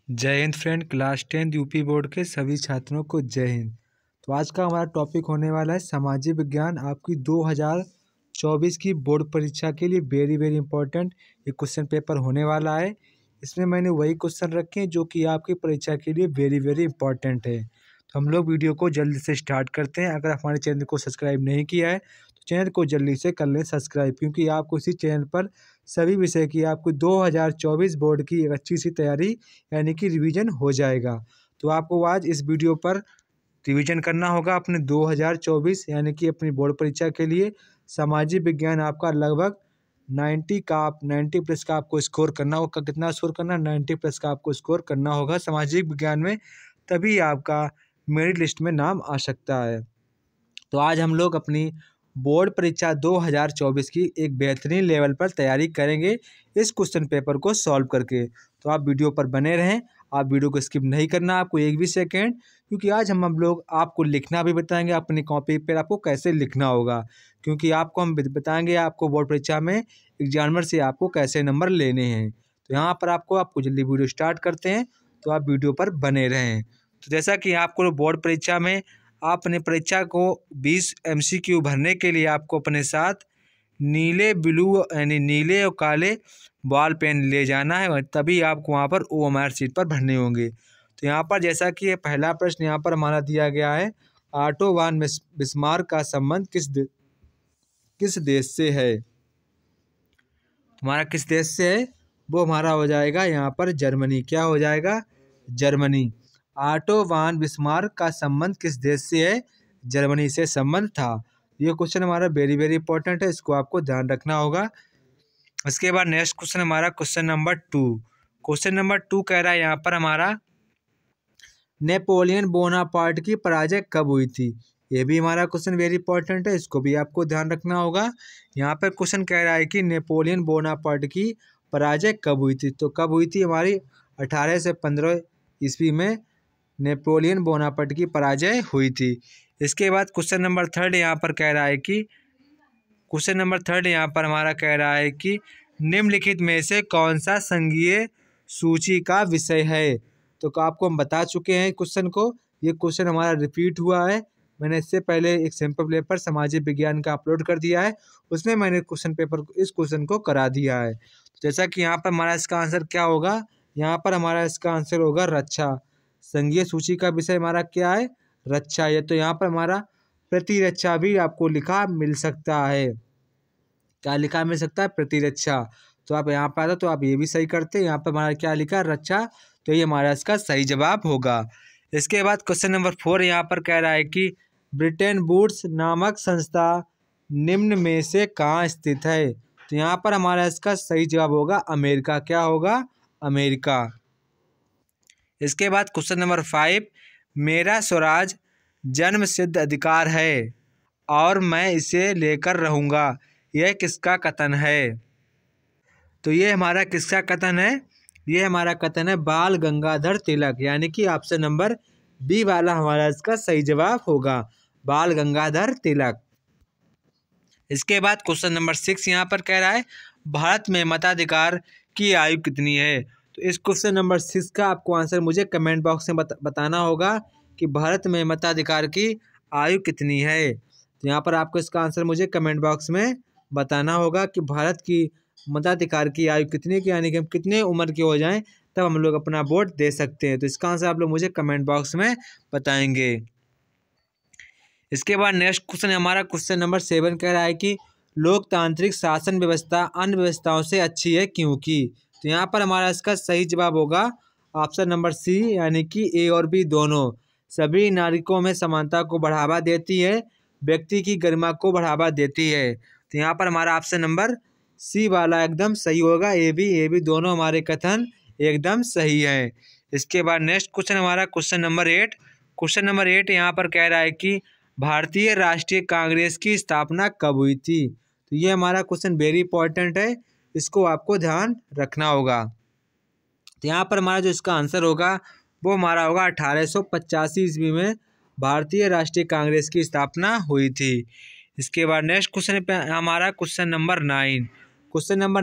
जय Hind friend. Class 10 UP board के सभी छात्रों को जय हिंद। तो आज का हमारा टॉपिक होने वाला है सामाजिक विज्ञान। आपकी 2024 की बोर्ड परीक्षा के लिए वेरी वेरी इंपॉर्टेंट ये क्वेश्चन पेपर होने वाला है। इसमें मैंने वही क्वेश्चन रखे हैं जो कि आपकी परीक्षा के लिए वेरी वेरी इंपॉर्टेंट है। तो हम लोग वीडियो को जल्दी से स्टार्ट करते हैं। अगर हमारे चैनल को सब्सक्राइब नहीं किया है तो चैनल को जल्दी से कर लें सब्सक्राइब, क्योंकि आपको इसी चैनल पर सभी विषय की आपको 2024 बोर्ड की एक अच्छी सी तैयारी यानी कि रिवीजन हो जाएगा। तो आपको आज इस वीडियो पर रिवीजन करना होगा अपने 2024 यानी कि अपनी बोर्ड परीक्षा के लिए। सामाजिक विज्ञान आपका लगभग 90 प्लस का आपको स्कोर करना होगा। कितना स्कोर करना? 90 प्लस का आपको स्कोर करना होगा सामाजिक विज्ञान में, तभी आपका मेरिट लिस्ट में नाम आ सकता है। तो आज हम लोग अपनी बोर्ड परीक्षा 2024 की एक बेहतरीन लेवल पर तैयारी करेंगे इस क्वेश्चन पेपर को सॉल्व करके। तो आप वीडियो पर बने रहें, आप वीडियो को स्किप नहीं करना आपको एक भी सेकंड, क्योंकि आज हम लोग आपको लिखना भी बताएंगे अपनी कॉपी पर आपको कैसे लिखना होगा, क्योंकि आपको हम बताएंगे आपको बोर्ड परीक्षा में एग्जामिनर से आपको कैसे नंबर लेने हैं। तो यहाँ पर आपको जल्दी वीडियो स्टार्ट करते हैं, तो आप वीडियो पर बने रहें। तो जैसा कि आपको बोर्ड परीक्षा में आप अपने परीक्षा को 20 MCQ भरने के लिए आपको अपने साथ नीले ब्लू यानी नीले और काले बॉल पेन ले जाना है, तभी आपको वहाँ पर OMR सीट पर भरने होंगे। तो यहाँ पर जैसा कि ये पहला प्रश्न यहाँ पर हमारा दिया गया है, ऑटो वान बिस्मार्क का संबंध किस देश से है? हमारा किस देश से है? वो हमारा हो जाएगा यहाँ पर जर्मनी। क्या हो जाएगा? जर्मनी। ऑटो वान बिस्मार्क का संबंध किस देश से है? जर्मनी से संबंध था। ये क्वेश्चन हमारा वेरी वेरी इंपॉर्टेंट है, इसको आपको ध्यान रखना होगा। इसके बाद नेक्स्ट क्वेश्चन हमारा क्वेश्चन नंबर 2। क्वेश्चन नंबर 2 कह रहा है यहाँ पर हमारा नेपोलियन बोनापार्ट की पराजय कब हुई थी? ये भी हमारा क्वेश्चन वेरी इंपॉर्टेंट है, इसको भी आपको ध्यान रखना होगा। यहाँ पर क्वेश्चन कह रहा है कि नेपोलियन बोनापार्ट की पराजय कब हुई थी? तो कब हुई थी? हमारी 18 से 15 ईस्वी में नेपोलियन बोनापार्ट की पराजय हुई थी। इसके बाद क्वेश्चन नंबर 3 यहाँ पर कह रहा है कि हमारा कह रहा है कि निम्नलिखित में से कौन सा संघीय सूची का विषय है? तो आपको हम बता चुके हैं क्वेश्चन को, ये क्वेश्चन हमारा रिपीट हुआ है। मैंने इससे पहले एक सैम्पल पेपर सामाजिक विज्ञान का अपलोड कर दिया है, उसमें मैंने इस क्वेश्चन को करा दिया है। तो जैसा कि यहाँ पर हमारा इसका आंसर क्या होगा? यहाँ पर हमारा इसका आंसर होगा रक्षा। संघीय सूची का विषय हमारा क्या है? रक्षा। ये तो यहाँ पर हमारा प्रतिरक्षा भी आपको लिखा मिल सकता है। क्या लिखा मिल सकता है? प्रतिरक्षा। तो आप यहाँ पर आता तो आप ये भी सही करते। यहाँ पर हमारा क्या लिखा? रक्षा। तो ये हमारा इसका सही जवाब होगा। इसके बाद क्वेश्चन नंबर 4 यहाँ पर कह रहा है कि ब्रिटेन वुड्स नामक संस्था निम्न में से कहाँ स्थित है? तो यहाँ पर हमारा इसका सही जवाब होगा अमेरिका। क्या होगा? अमेरिका। इसके बाद क्वेश्चन नंबर 5, मेरा स्वराज जन्म सिद्ध अधिकार है और मैं इसे लेकर रहूँगा, यह किसका कथन है? तो ये हमारा किसका कथन है? ये हमारा कथन है बाल गंगाधर तिलक, यानी कि ऑप्शन नंबर बी वाला हमारा इसका सही जवाब होगा, बाल गंगाधर तिलक। इसके बाद क्वेश्चन नंबर 6 यहाँ पर कह रहा है भारत में मताधिकार की आयु कितनी है? तो इस क्वेश्चन नंबर 6 का आपको आंसर मुझे कमेंट बॉक्स में बताना होगा कि भारत में मताधिकार की आयु कितनी है। तो यहाँ पर आपको इसका आंसर मुझे कमेंट बॉक्स में बताना होगा कि भारत की मताधिकार की आयु कितनी की, यानी कि हम कितने उम्र के हो जाएं तब हम लोग अपना वोट दे सकते हैं। तो इसका आंसर आप लोग मुझे कमेंट बॉक्स में बताएंगे। इसके बाद नेक्स्ट क्वेश्चन हमारा क्वेश्चन नंबर 7 कह रहा है कि लोकतांत्रिक शासन व्यवस्था अन्य व्यवस्थाओं से अच्छी है क्योंकि? तो यहाँ पर हमारा इसका सही जवाब होगा ऑप्शन नंबर सी, यानी कि ए और बी दोनों। सभी नागरिकों में समानता को बढ़ावा देती है, व्यक्ति की गरिमा को बढ़ावा देती है। तो यहाँ पर हमारा ऑप्शन नंबर सी वाला एकदम सही होगा। ए बी दोनों हमारे कथन एकदम सही है। इसके बाद नेक्स्ट क्वेश्चन हमारा क्वेश्चन नंबर 8 यहाँ पर कह रहा है कि भारतीय राष्ट्रीय कांग्रेस की स्थापना कब हुई थी? तो ये हमारा क्वेश्चन वेरी इंपॉर्टेंट है, इसको आपको ध्यान रखना होगा। तो यहाँ पर हमारा जो इसका आंसर होगा वो हमारा होगा 1885 ईस्वी में भारतीय राष्ट्रीय कांग्रेस की स्थापना हुई थी। इसके बाद नेक्स्ट क्वेश्चन पे हमारा क्वेश्चन नंबर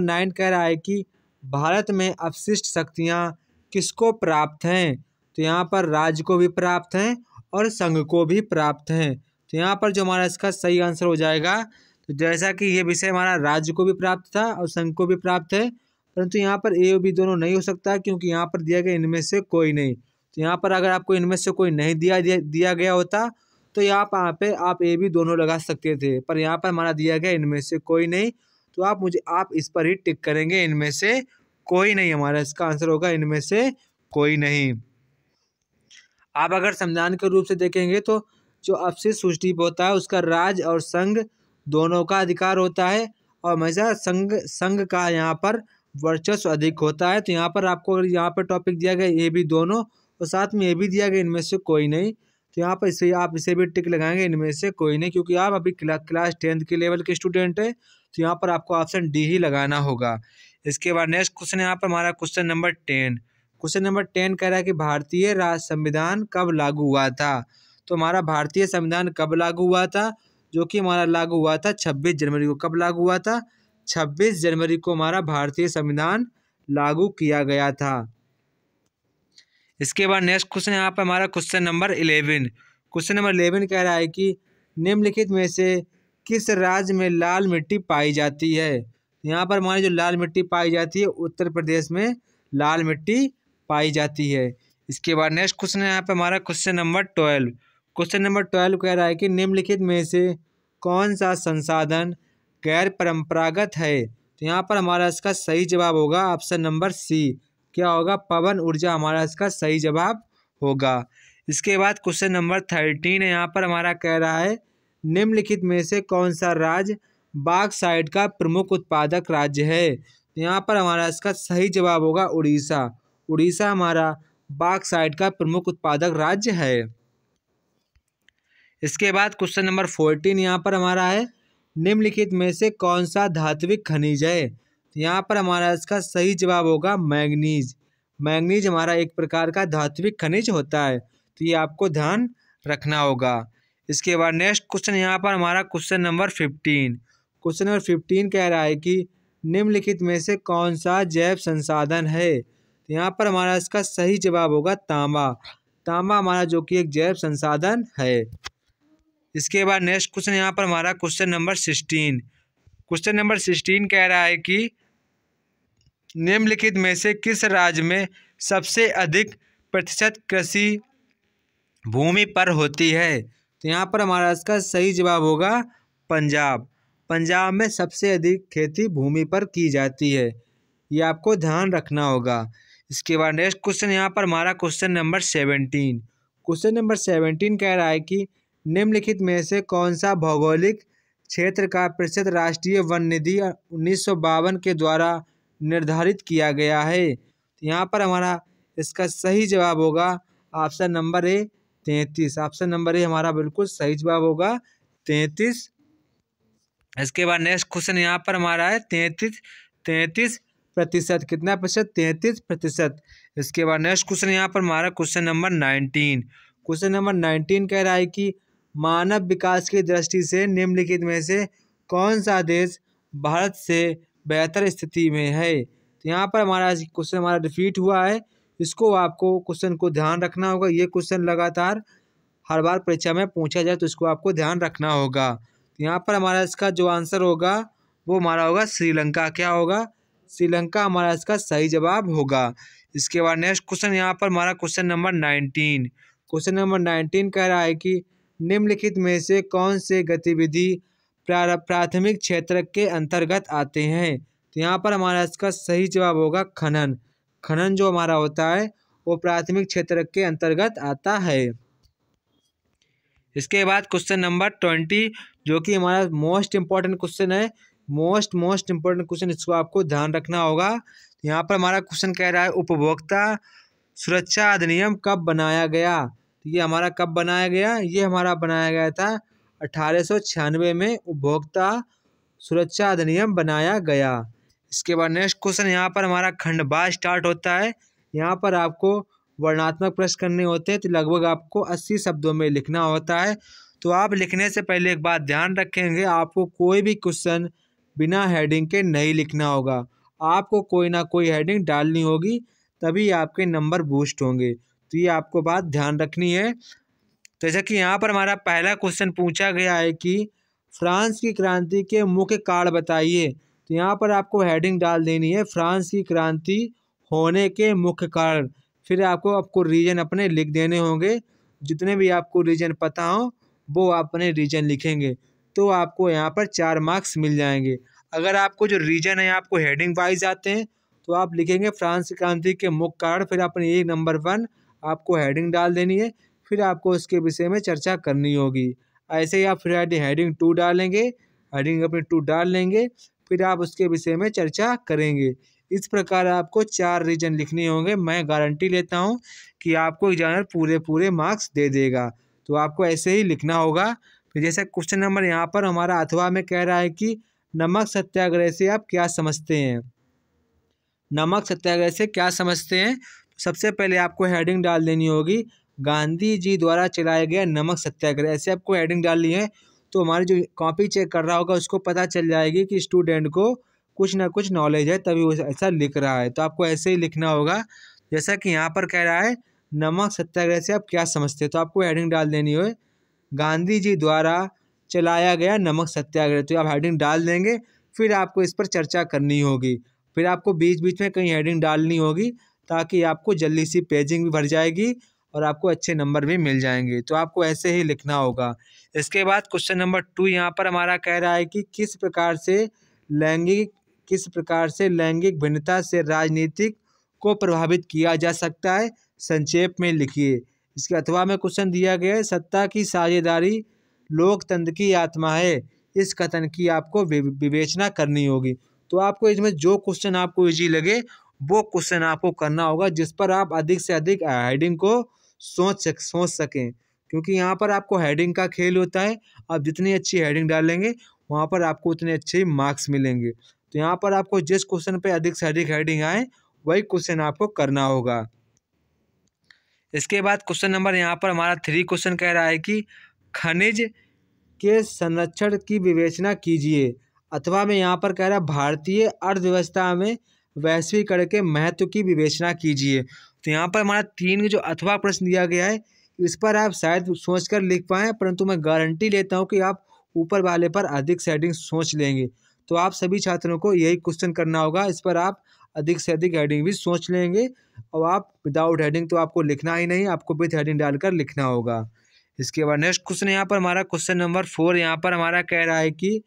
9 कह रहा है कि भारत में अपशिष्ट शक्तियाँ किसको प्राप्त हैं? तो यहाँ पर राज्य को भी प्राप्त हैं और संघ को भी प्राप्त हैं। तो यहाँ पर जो हमारा इसका सही आंसर हो जाएगा, तो जैसा कि ये विषय हमारा राज्य को भी प्राप्त था और संघ को भी प्राप्त है, परंतु यहाँ पर ए और बी दोनों नहीं हो सकता क्योंकि यहाँ पर दिया गया इनमें से कोई नहीं। तो यहाँ पर अगर आपको इनमें से कोई नहीं दिया गया होता तो यहाँ पे आप ए बी दोनों लगा सकते थे, पर यहाँ पर हमारा दिया गया इनमें से कोई नहीं। तो आप इस पर ही टिक करेंगे, इनमें से कोई नहीं, हमारा इसका आंसर होगा इनमें से कोई नहीं। आप अगर संविधान के रूप से देखेंगे तो जो अपशिष्ट सूची होता है उसका राज्य और संघ दोनों का अधिकार होता है और हमेशा संघ का यहाँ पर वर्चस्व अधिक होता है। तो यहाँ पर आपको अगर यहाँ पर टॉपिक दिया गया ये भी दोनों और साथ में ये भी दिया गया इनमें से कोई नहीं, तो यहाँ पर इसे भी टिक लगाएंगे इनमें से कोई नहीं, क्योंकि आप अभी क्लास 10th के लेवल के स्टूडेंट है। तो यहाँ पर आपको ऑप्शन डी ही लगाना होगा। इसके बाद नेक्स्ट क्वेश्चन यहाँ पर हमारा क्वेश्चन नंबर 10। क्वेश्चन नंबर 10 कह रहा है कि भारतीय संविधान कब लागू हुआ था? तो हमारा भारतीय संविधान कब लागू हुआ था? जो कि हमारा लागू हुआ था 26 जनवरी को। कब लागू हुआ था? 26 जनवरी को हमारा भारतीय संविधान लागू किया गया था। इसके बाद नेक्स्ट क्वेश्चन यहाँ पर हमारा क्वेश्चन नंबर 11। क्वेश्चन नंबर 11 कह रहा है कि निम्नलिखित में से किस राज्य में लाल मिट्टी पाई जाती है? यहाँ पर हमारी जो लाल मिट्टी पाई जाती है उत्तर प्रदेश में लाल मिट्टी पाई जाती है। इसके बाद नेक्स्ट क्वेश्चन है यहाँ पे हमारा क्वेश्चन नंबर 12। क्वेश्चन नंबर 12 कह रहा है कि निम्नलिखित में से कौन सा संसाधन गैर परंपरागत है? तो यहाँ पर हमारा इसका सही जवाब होगा ऑप्शन नंबर सी। क्या होगा? पवन ऊर्जा हमारा इसका सही जवाब होगा। इसके बाद क्वेश्चन नंबर 13 है, यहाँ पर हमारा कह रहा है निम्नलिखित में से कौन सा राज्य बॉक्साइट का प्रमुख उत्पादक राज्य है? तो यहाँ पर हमारा इसका सही जवाब होगा उड़ीसा। उड़ीसा हमारा बॉक्साइट का प्रमुख उत्पादक राज्य है। इसके बाद क्वेश्चन नंबर 14 यहाँ पर हमारा है निम्नलिखित में से कौन सा धात्विक खनिज है? तो यहाँ पर हमारा इसका सही जवाब होगा मैंगनीज। मैंगनीज हमारा एक प्रकार का धात्विक खनिज होता है, तो ये आपको ध्यान रखना होगा। इसके बाद नेक्स्ट क्वेश्चन यहाँ पर हमारा क्वेश्चन नंबर 15। क्वेश्चन नंबर 15 कह रहा है कि निम्नलिखित में से कौन सा जैव संसाधन है? तो यहाँ पर हमारा इसका सही जवाब होगा तांबा। तांबा हमारा जो कि एक जैव संसाधन है। इसके बाद नेक्स्ट क्वेश्चन यहाँ पर हमारा क्वेश्चन नंबर 16। क्वेश्चन नंबर 16 कह रहा है कि निम्नलिखित में से किस राज्य में सबसे अधिक प्रतिशत कृषि भूमि पर होती है? तो यहाँ पर हमारा इसका सही जवाब होगा पंजाब। पंजाब में सबसे अधिक खेती भूमि पर की जाती है, ये आपको ध्यान रखना होगा। इसके बाद नेक्स्ट क्वेश्चन यहाँ पर हमारा क्वेश्चन नंबर 17। क्वेश्चन नंबर 17 कह रहा है कि निम्नलिखित में से कौन सा भौगोलिक क्षेत्र का प्रतिशत राष्ट्रीय वन निधि 1952 के द्वारा निर्धारित किया गया है? तो यहाँ पर हमारा इसका सही जवाब होगा option number A 33। Option number A हमारा बिल्कुल सही जवाब होगा 33। इसके बाद नेक्स्ट क्वेश्चन यहाँ पर हमारा है 33%। कितना प्रतिशत? 33%। इसके बाद नेक्स्ट क्वेश्चन यहाँ पर हमारा क्वेश्चन नंबर 19। क्वेश्चन नंबर 19 कह रहा है कि मानव विकास की दृष्टि से निम्नलिखित में से कौन सा देश भारत से बेहतर स्थिति में है? तो यहाँ पर हमारा क्वेश्चन हमारा रिपीट हुआ है, इसको आपको क्वेश्चन को ध्यान रखना होगा। ये क्वेश्चन लगातार हर बार परीक्षा में पूछा जाए तो इसको आपको ध्यान रखना होगा। तो यहाँ पर हमारा इसका जो आंसर होगा वो हमारा होगा श्रीलंका। क्या होगा? श्रीलंका हमारा इसका सही जवाब होगा। इसके बाद नेक्स्ट क्वेश्चन यहाँ पर हमारा क्वेश्चन नंबर 19। क्वेश्चन नंबर 19 कह रहा है कि निम्नलिखित में से कौन से गतिविधि प्राथमिक क्षेत्र के अंतर्गत आते हैं? तो यहाँ पर हमारा इसका सही जवाब होगा खनन। खनन जो हमारा होता है वो प्राथमिक क्षेत्र के अंतर्गत आता है। इसके बाद क्वेश्चन नंबर 20 जो कि हमारा मोस्ट इम्पॉर्टेंट क्वेश्चन है। मोस्ट इम्पोर्टेंट क्वेश्चन, इसको आपको ध्यान रखना होगा। यहाँ पर हमारा क्वेश्चन कह रहा है उपभोक्ता सुरक्षा अधिनियम कब बनाया गया? ये हमारा कब बनाया गया? ये हमारा बनाया गया था 1896 में उपभोक्ता सुरक्षा अधिनियम बनाया गया। इसके बाद नेक्स्ट क्वेश्चन यहाँ पर हमारा खंड बा स्टार्ट होता है। यहाँ पर आपको वर्णात्मक प्रश्न करने होते हैं, तो लगभग आपको 80 शब्दों में लिखना होता है। तो आप लिखने से पहले एक बात ध्यान रखेंगे, आपको कोई भी क्वेश्चन बिना हेडिंग के नहीं लिखना होगा, आपको कोई ना कोई हेडिंग डालनी होगी तभी आपके नंबर बूस्ट होंगे। तो ये आपको बात ध्यान रखनी है। तो जैसा कि यहाँ पर हमारा पहला क्वेश्चन पूछा गया है कि फ्रांस की क्रांति के मुख्य कारण बताइए। तो यहाँ पर आपको हेडिंग डाल देनी है फ्रांस की क्रांति होने के मुख्य कारण। फिर आपको रीजन अपने लिख देने होंगे। जितने भी आपको रीजन पता हो वो आप अपने रीजन लिखेंगे तो आपको यहाँ पर 4 मार्क्स मिल जाएंगे। अगर आपको जो रीजन है आपको हेडिंग वाइज आते हैं तो आप लिखेंगे फ्रांस की क्रांति के मुख्य कारण, फिर अपने ये नंबर 1 आपको हेडिंग डाल देनी है, फिर आपको उसके विषय में चर्चा करनी होगी। ऐसे ही आप फिर हेडिंग 2 डालेंगे, हेडिंग अपनी 2 डाल लेंगे, फिर आप उसके विषय में चर्चा करेंगे। इस प्रकार आपको 4 रीजन लिखने होंगे। मैं गारंटी लेता हूँ कि आपको एग्जामिनर पूरे मार्क्स दे देगा। तो आपको ऐसे ही लिखना होगा। फिर जैसे क्वेश्चन नंबर यहाँ पर हमारा अथवा में कह रहा है कि नमक सत्याग्रह से आप क्या समझते हैं। नमक सत्याग्रह से क्या समझते हैं, सबसे पहले आपको हेडिंग डाल देनी होगी गांधी जी द्वारा चलाया गया नमक सत्याग्रह। ऐसे आपको हेडिंग डालनी है तो हमारी जो कॉपी चेक कर रहा होगा उसको पता चल जाएगी कि स्टूडेंट को कुछ ना कुछ नॉलेज है तभी वो ऐसा लिख रहा है। तो आपको ऐसे ही लिखना होगा। जैसा कि यहाँ पर कह रहा है नमक सत्याग्रह से आप क्या समझते हैं, तो आपको हेडिंग डाल देनी है गांधी जी द्वारा चलाया गया नमक सत्याग्रह। तो आप हेडिंग डाल देंगे, फिर आपको इस पर चर्चा करनी होगी। फिर आपको बीच बीच में कहीं हेडिंग डालनी होगी ताकि आपको जल्दी सी पेजिंग भी भर जाएगी और आपको अच्छे नंबर भी मिल जाएंगे। तो आपको ऐसे ही लिखना होगा। इसके बाद क्वेश्चन नंबर 2 यहाँ पर हमारा कह रहा है कि किस प्रकार से लैंगिक भिन्नता से राजनीतिक को प्रभावित किया जा सकता है, संक्षेप में लिखिए। इसके अथवा में क्वेश्चन दिया गया है सत्ता की साझेदारी लोकतंत्र की आत्मा है। इस कथन की आपको विवेचना करनी होगी। तो आपको इसमें जो क्वेश्चन आपको इजी लगे वो क्वेश्चन आपको करना होगा जिस पर आप अधिक से अधिक हेडिंग को सोच सकें, क्योंकि यहाँ पर आपको हेडिंग का खेल होता है। आप जितनी अच्छी हेडिंग डालेंगे वहाँ पर आपको उतने अच्छे मार्क्स मिलेंगे। तो यहाँ पर आपको जिस क्वेश्चन पे अधिक से अधिक हेडिंग आए वही क्वेश्चन आपको करना होगा। इसके बाद क्वेश्चन नंबर यहाँ पर हमारा 3 क्वेश्चन कह रहा है कि खनिज के संरक्षण की विवेचना कीजिए। अथवा में यहाँ पर कह रहा है भारतीय अर्थव्यवस्था में वैश्वीकरण के महत्व की विवेचना कीजिए। तो यहाँ पर हमारा 3 जो अथवा प्रश्न दिया गया है इस पर आप शायद सोचकर लिख पाएँ, परंतु मैं गारंटी लेता हूँ कि आप ऊपर वाले पर अधिक से अधिक सोच लेंगे। तो आप सभी छात्रों को यही क्वेश्चन करना होगा। इस पर आप अधिक से अधिक हेडिंग भी सोच लेंगे और आप विदाउट हेडिंग तो आपको लिखना ही नहीं, आपको विद हेडिंग डालकर लिखना होगा। इसके बाद नेक्स्ट क्वेश्चन यहाँ पर हमारा क्वेश्चन नंबर 4 यहाँ पर हमारा कह रहा है कि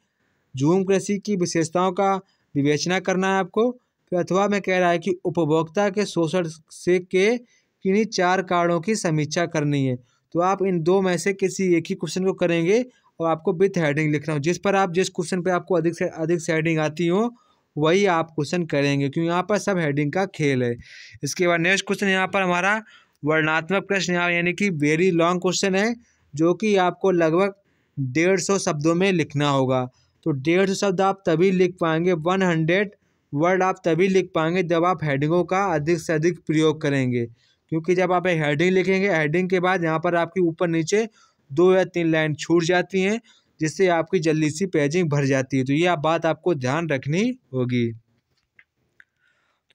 झूम कृषि की विशेषताओं का विवेचना करना है आपको। फिर अथवा में कह रहा है कि उपभोक्ता के शोषण से के किन्हीं 4 कारणों की समीक्षा करनी है। तो आप इन 2 में से किसी एक ही क्वेश्चन को करेंगे और आपको विथ हेडिंग लिखना हो। जिस क्वेश्चन पर आपको अधिक से हेडिंग आती हो वही आप क्वेश्चन करेंगे, क्योंकि यहाँ पर सब हेडिंग का खेल है। इसके बाद नेक्स्ट क्वेश्चन यहाँ पर हमारा वर्णनात्मक प्रश्न यानी कि वेरी लॉन्ग क्वेश्चन है जो कि आपको लगभग 150 शब्दों में लिखना होगा। तो 150 शब्द आप तभी लिख पाएंगे, 100 वर्ड आप तभी लिख पाएंगे जब आप हेडिंगों का अधिक से अधिक प्रयोग करेंगे। क्योंकि जब आप एक हेडिंग लिखेंगे, हेडिंग के बाद यहाँ पर आपकी ऊपर नीचे 2 या 3 लाइन छूट जाती हैं जिससे आपकी जल्दी सी पेजिंग भर जाती है। तो ये बात आपको ध्यान रखनी होगी।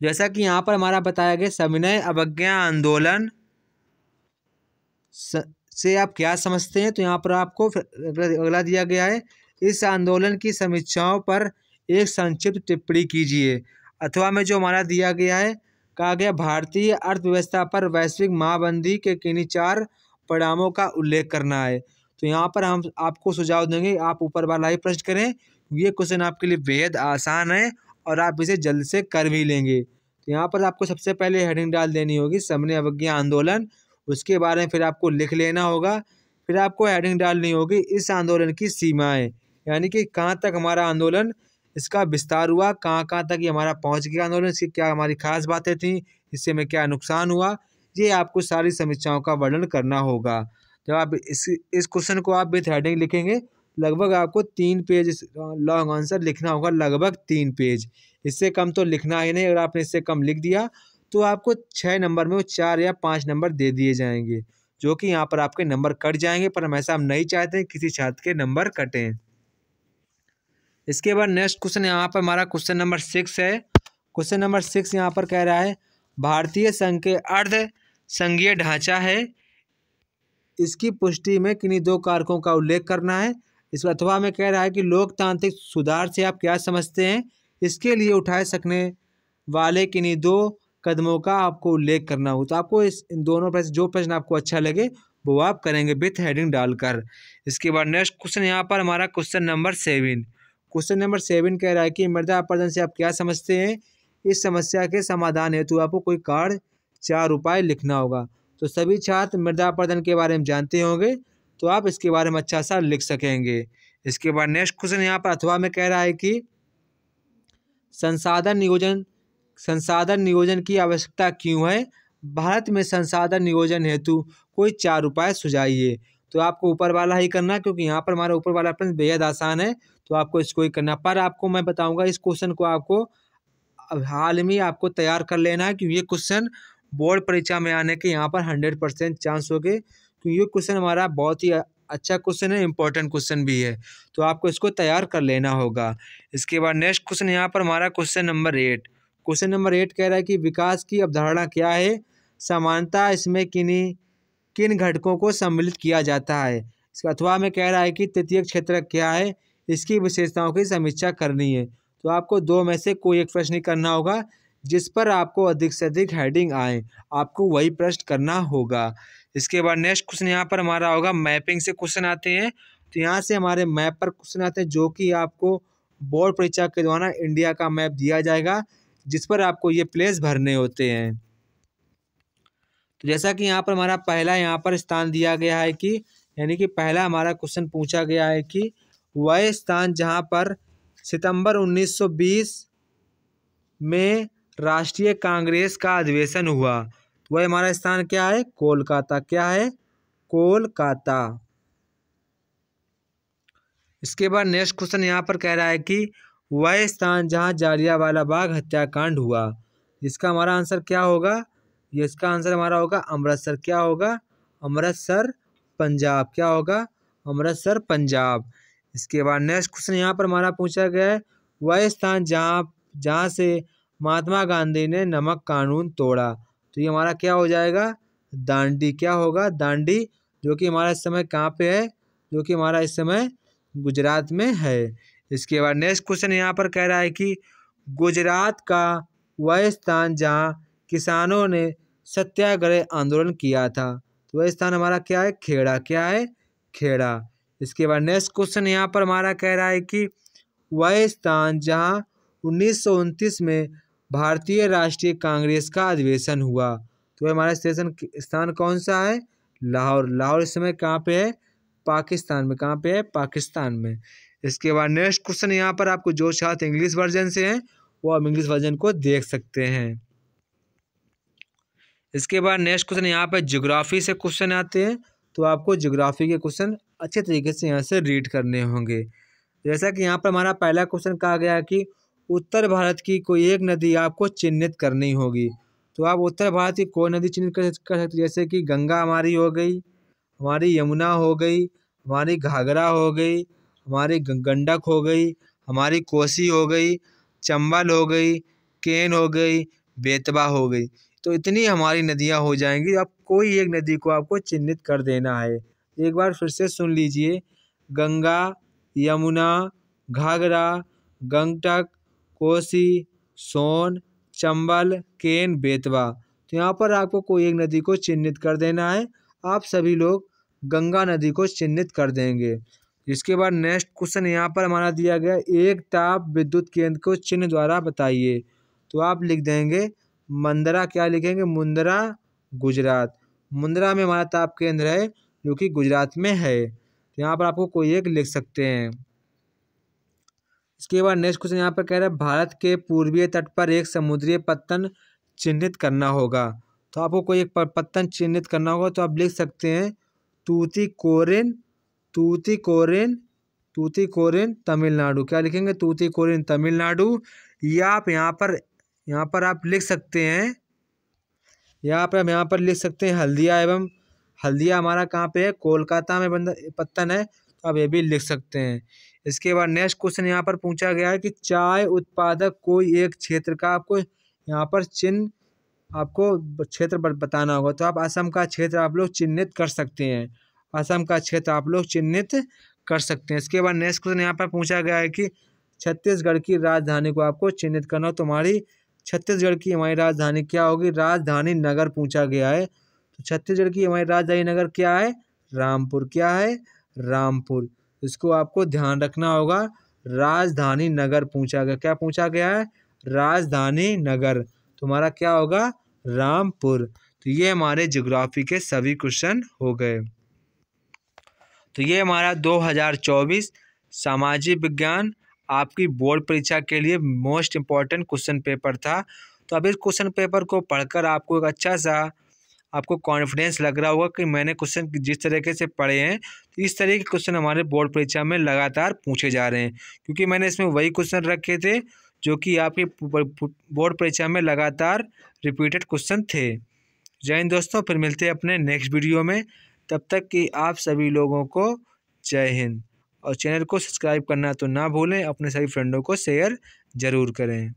जैसा कि यहाँ पर हमारा बताया गया सविनय अवज्ञा आंदोलन से आप क्या समझते हैं। तो यहाँ पर आपको अगला दिया गया है इस आंदोलन की समीक्षाओं पर एक संक्षिप्त टिप्पणी कीजिए। अथवा में जो हमारा दिया गया है कहा गया भारतीय अर्थव्यवस्था पर वैश्विक महामंदी के किन्हीं 4 परिणामों का उल्लेख करना है। तो यहाँ पर हम आपको सुझाव देंगे आप ऊपर वाला ही प्रश्न करें। ये क्वेश्चन आपके लिए बेहद आसान है और आप इसे जल्द से कर भी लेंगे। तो यहाँ पर आपको सबसे पहले हेडिंग डाल देनी होगी सविनय अवज्ञा आंदोलन, उसके बारे में फिर आपको लिख लेना होगा। फिर आपको हेडिंग डालनी होगी इस आंदोलन की सीमाएं, यानी कि कहाँ तक हमारा आंदोलन इसका विस्तार हुआ, कहाँ कहाँ तक ये हमारा पहुँच गया आंदोलन, इसकी क्या हमारी खास बातें थी, इससे में क्या नुकसान हुआ, ये आपको सारी समीक्षाओं का वर्णन करना होगा। जब आप इस क्वेश्चन को आप विथ हेडिंग लिखेंगे लगभग आपको 3 पेज लॉन्ग आंसर लिखना होगा, लगभग 3 पेज। इससे कम तो लिखना ही नहीं। अगर आपने इससे कम लिख दिया तो आपको 6 नंबर में 4 या 5 नंबर दे दिए जाएंगे, जो कि यहाँ पर आपके नंबर कट जाएंगे। पर हम ऐसा हम नहीं चाहते किसी छात्र के नंबर कटें। इसके बाद नेक्स्ट क्वेश्चन यहाँ पर हमारा क्वेश्चन नंबर 6 है। क्वेश्चन नंबर 6 यहाँ पर कह रहा है भारतीय संघ के अर्ध संघीय ढांचा है। इसकी पुष्टि में किन्हीं दो कारकों का उल्लेख करना है। इस अथवा में कह रहा है कि लोकतांत्रिक सुधार से आप क्या समझते हैं, इसके लिए उठाए सकने वाले किन्हीं दो कदमों का आपको उल्लेख करना हो। तो आपको इन दोनों प्रश्न, जो प्रश्न आपको अच्छा लगे वो आप करेंगे विथ हेडिंग डालकर। इसके बाद नेक्स्ट क्वेश्चन यहाँ पर हमारा क्वेश्चन नंबर 7। क्वेश्चन नंबर 7 कह रहा है कि मृदा अपरदन से आप क्या समझते हैं। इस समस्या के समाधान हेतु आपको कोई कार्य 4 उपाय लिखना होगा। तो सभी छात्र मृदा अपरदन के बारे में जानते होंगे, तो आप इसके बारे में अच्छा सा लिख सकेंगे। इसके बाद नेक्स्ट क्वेश्चन यहाँ पर अथवा में कह रहा है कि संसाधन नियोजन की आवश्यकता क्यों है। भारत में संसाधन नियोजन हेतु कोई 4 उपाय सुझाइए। तो आपको ऊपर वाला ही करना, क्योंकि यहाँ पर हमारा ऊपर वाला प्रश्न बेहद आसान है, तो आपको इसको ही करना। पर आपको मैं बताऊंगा इस क्वेश्चन को आपको हाल में आपको तैयार कर लेना है, क्योंकि ये क्वेश्चन बोर्ड परीक्षा में आने के यहाँ पर 100% चांस हो गए, क्योंकि ये क्वेश्चन हमारा बहुत ही अच्छा क्वेश्चन है, इंपॉर्टेंट क्वेश्चन भी है, तो आपको इसको तैयार कर लेना होगा। इसके बाद नेक्स्ट क्वेश्चन यहाँ पर हमारा क्वेश्चन नंबर 8। क्वेश्चन नंबर 8 कह रहा है कि विकास की अवधारणा क्या है। समानता इसमें किन घटकों को सम्मिलित किया जाता है। इसका अथवा में कह रहा है कि तृतीय क्षेत्र क्या है, इसकी विशेषताओं की समीक्षा करनी है। तो आपको 2 में से कोई एक प्रश्न करना होगा, जिस पर आपको अधिक से अधिक हेडिंग आए, आपको वही प्रश्न करना होगा। इसके बाद नेक्स्ट क्वेश्चन यहाँ पर हमारा होगा मैपिंग से क्वेश्चन आते हैं। तो यहाँ से हमारे मैप पर क्वेश्चन आते हैं, जो कि आपको बोर्ड परीक्षा के दौरान इंडिया का मैप दिया जाएगा, जिस पर आपको ये प्लेस भरने होते हैं। तो जैसा कि यहाँ पर हमारा पहला यहाँ पर स्थान दिया गया है कि यानी कि पहला हमारा क्वेश्चन पूछा गया है कि वह स्थान जहाँ पर सितंबर 1920 में राष्ट्रीय कांग्रेस का अधिवेशन हुआ, तो वह हमारा स्थान क्या है, कोलकाता। क्या है, कोलकाता। इसके बाद नेक्स्ट क्वेश्चन यहाँ पर कह रहा है कि वह स्थान जहाँ जालियांवाला बाग हत्याकांड हुआ, इसका हमारा आंसर क्या होगा। ये इसका आंसर हमारा होगा अमृतसर। क्या होगा, अमृतसर पंजाब। क्या होगा, अमृतसर पंजाब। इसके बाद नेक्स्ट क्वेश्चन यहाँ पर हमारा पूछा गया है वह स्थान जहाँ से महात्मा गांधी ने नमक कानून तोड़ा, तो ये हमारा क्या हो जाएगा, दांडी। क्या होगा, दांडी, जो कि हमारा इस समय कहाँ पे है, जो कि हमारा इस समय गुजरात में है। इसके बाद नेक्स्ट क्वेश्चन यहाँ पर कह रहा है कि गुजरात का वह स्थान जहाँ किसानों ने सत्याग्रह आंदोलन किया था, तो वह स्थान हमारा क्या है, खेड़ा। क्या है, खेड़ा। इसके बाद नेक्स्ट क्वेश्चन यहाँ पर हमारा कह रहा है कि वह स्थान जहाँ 1929 में भारतीय राष्ट्रीय कांग्रेस का अधिवेशन हुआ, तो वह हमारा स्थान कौन सा है, लाहौर। लाहौर इस समय कहाँ पे है, पाकिस्तान में। कहाँ पे है, पाकिस्तान में। इसके बाद नेक्स्ट क्वेश्चन यहाँ पर आपको जो छात्र इंग्लिश वर्जन से हैं वो आप इंग्लिश वर्जन को देख सकते हैं। इसके बाद नेक्स्ट क्वेश्चन यहाँ पर ज्योग्राफी से क्वेश्चन आते हैं, तो आपको ज्योग्राफी के क्वेश्चन अच्छे तरीके से यहाँ से रीड करने होंगे। जैसा कि यहाँ पर हमारा पहला क्वेश्चन कहा गया है कि उत्तर भारत की कोई एक नदी आपको चिन्हित करनी होगी, तो आप उत्तर भारत की कोई नदी चिन्हित कर सकते, जैसे कि गंगा हमारी हो गई, हमारी यमुना हो गई, हमारी घाघरा हो गई, हमारी गंडक हो गई, हमारी कोसी हो गई, चंबल हो गई, केन हो गई, बेतवा हो गई। तो इतनी हमारी नदियाँ हो जाएंगी। अब कोई एक नदी को आपको चिन्हित कर देना है। एक बार फिर से सुन लीजिए, गंगा, यमुना, घाघरा, गंडक, कोसी, सोन, चंबल, केन, बेतवा। तो यहाँ पर आपको कोई एक नदी को चिन्हित कर देना है। आप सभी लोग गंगा नदी को चिन्हित कर देंगे। इसके बाद नेक्स्ट क्वेश्चन यहाँ पर हमारा दिया गया, एक ताप विद्युत केंद्र को चिन्ह द्वारा बताइए, तो आप लिख देंगे मंदरा। क्या लिखेंगे, मुंदरा, गुजरात। मुंदरा में हमारा ताप केंद्र है, जो कि गुजरात में है। तो यहाँ पर आपको कोई एक लिख सकते हैं। इसके बाद नेक्स्ट क्वेश्चन यहाँ पर कह रहा है भारत के पूर्वीय तट पर एक समुद्री पत्तन चिन्हित करना होगा, तो आपको कोई एक पत्तन चिन्हित करना होगा, तो आप लिख सकते हैं तूतीकोरिन। तूतीकोरिन, तूतीकोरिन तमिलनाडु। क्या लिखेंगे, तूतीकोरिन तमिलनाडु। या आप यहाँ पर आप लिख सकते हैं, यहाँ पर लिख सकते हैं हल्दिया। एवं हल्दिया हमारा कहाँ पे है, कोलकाता में पत्तन है, तो आप ये भी लिख सकते हैं। इसके बाद नेक्स्ट क्वेश्चन यहाँ पर पूछा गया है कि चाय उत्पादक कोई एक क्षेत्र का आपको यहाँ पर चिन्ह आपको क्षेत्र बताना होगा। तो आप असम का क्षेत्र आप लोग चिन्हित कर सकते हैं, असम का क्षेत्र आप लोग चिन्हित कर सकते हैं। इसके बाद नेक्स्ट क्वेश्चन यहाँ पर पूछा गया है कि छत्तीसगढ़ की राजधानी को आपको चिन्हित करना हो। तुम्हारी छत्तीसगढ़ की हमारी राजधानी क्या होगी? राजधानी नगर पूछा गया है। तो छत्तीसगढ़ की हमारी राजधानी नगर क्या है? रामपुर। क्या है? रामपुर। इसको आपको ध्यान रखना होगा। राजधानी नगर पूछा गया। क्या पूछा गया है? राजधानी नगर। तुम्हारा क्या होगा? रामपुर। तो ये हमारे ज्योग्राफी के सभी क्वेश्चन हो गए। तो ये हमारा 2024 सामाजिक विज्ञान आपकी बोर्ड परीक्षा के लिए मोस्ट इम्पॉर्टेंट क्वेश्चन पेपर था। तो अब इस क्वेश्चन पेपर को पढ़कर आपको एक अच्छा सा आपको कॉन्फिडेंस लग रहा होगा कि मैंने क्वेश्चन जिस तरीके से पढ़े हैं तो इस तरह के क्वेश्चन हमारे बोर्ड परीक्षा में लगातार पूछे जा रहे हैं, क्योंकि मैंने इसमें वही क्वेश्चन रखे थे जो कि आपकी बोर्ड परीक्षा में लगातार रिपीटेड क्वेश्चन थे। जय हिंद दोस्तों, फिर मिलते हैं अपने नेक्स्ट वीडियो में। तब तक कि आप सभी लोगों को जय हिंद। और चैनल को सब्सक्राइब करना तो ना भूलें, अपने सभी फ्रेंडों को शेयर ज़रूर करें।